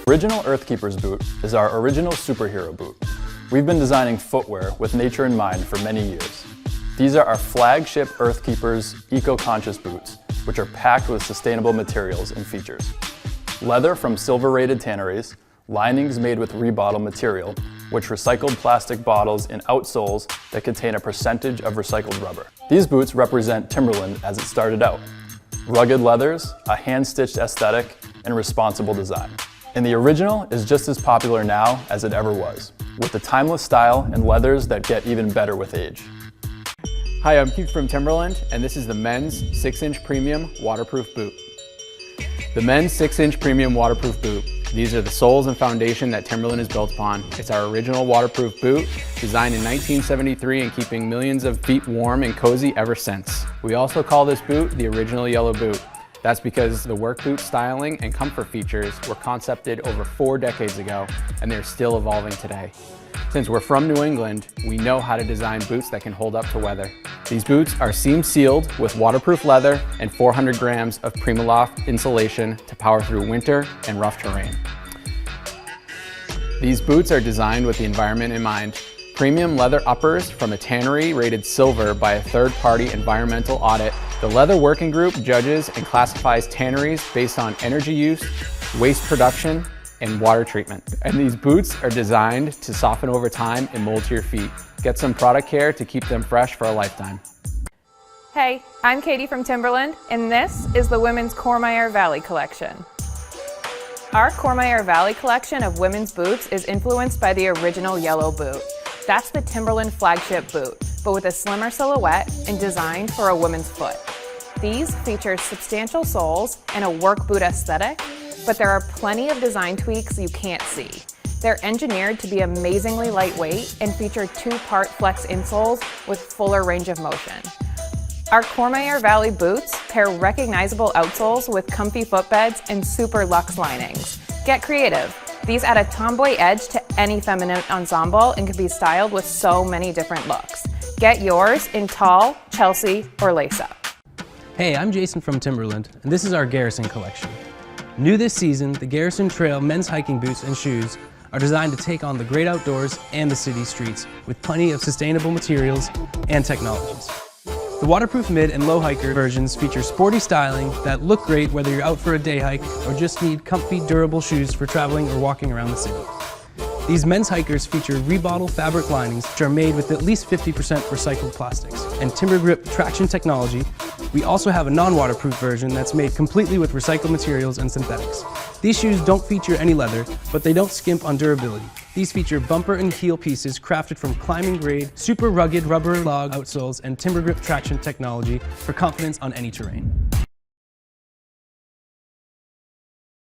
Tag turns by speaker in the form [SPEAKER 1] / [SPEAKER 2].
[SPEAKER 1] Original Earthkeepers boot is our original superhero boot. We've been designing footwear with nature in mind for many years. These are our flagship Earthkeepers eco-conscious boots, which are packed with sustainable materials and features. Leather from silver-rated tanneries, linings made with rebottle material, which recycled plastic bottles in outsoles that contain a percentage of recycled rubber. These boots represent Timberland as it started out. Rugged leathers, a hand-stitched aesthetic, and responsible design. And the original is just as popular now as it ever was, with a timeless style and leathers that get even better with age.
[SPEAKER 2] Hi, I'm Keith from Timberland, and this is the men's 6-inch premium waterproof boot. The men's 6-inch premium waterproof boot. These are the soles and foundation that Timberland is built upon. It's our original waterproof boot, designed in 1973 and keeping millions of feet warm and cozy ever since. We also call this boot the original yellow boot. That's because the work boot styling and comfort features were concepted over 4 decades ago, and they're still evolving today. Since we're from New England, we know how to design boots that can hold up to weather. These boots are seam sealed with waterproof leather and 400 grams of Primaloft insulation to power through winter and rough terrain. These boots are designed with the environment in mind. Premium leather uppers from a tannery rated silver by a third-party environmental audit. The Leather Working Group judges and classifies tanneries based on energy use, waste production, and water treatment. And these boots are designed to soften over time and mold to your feet. Get some product care to keep them fresh for a lifetime.
[SPEAKER 3] Hey, I'm Katie from Timberland, and this is the Women's Cormire Valley collection. Our Cormire Valley collection of women's boots is influenced by the original yellow boot. That's the Timberland flagship boot, but with a slimmer silhouette and designed for a woman's foot. These feature substantial soles and a work boot aesthetic, but there are plenty of design tweaks you can't see. They're engineered to be amazingly lightweight and feature 2-part flex insoles with fuller range of motion. Our Cormire Valley boots pair recognizable outsoles with comfy footbeds and super luxe linings. Get creative. These add a tomboy edge to any feminine ensemble and can be styled with so many different looks. Get yours in tall, Chelsea, or lace-up.
[SPEAKER 4] Hey, I'm Jason from Timberland, and this is our Garrison collection. New this season, the Garrison Trail men's hiking boots and shoes are designed to take on the great outdoors and the city streets with plenty of sustainable materials and technologies. The waterproof mid and low hiker versions feature sporty styling that look great whether you're out for a day hike or just need comfy, durable shoes for traveling or walking around the city. These men's hikers feature rebottle fabric linings which are made with at least 50% recycled plastics and timber grip traction technology. We also have a non-waterproof version that's made completely with recycled materials and synthetics. These shoes don't feature any leather, but they don't skimp on durability. These feature bumper and heel pieces crafted from climbing grade, super rugged rubber log outsoles and timber grip traction technology for confidence on any terrain.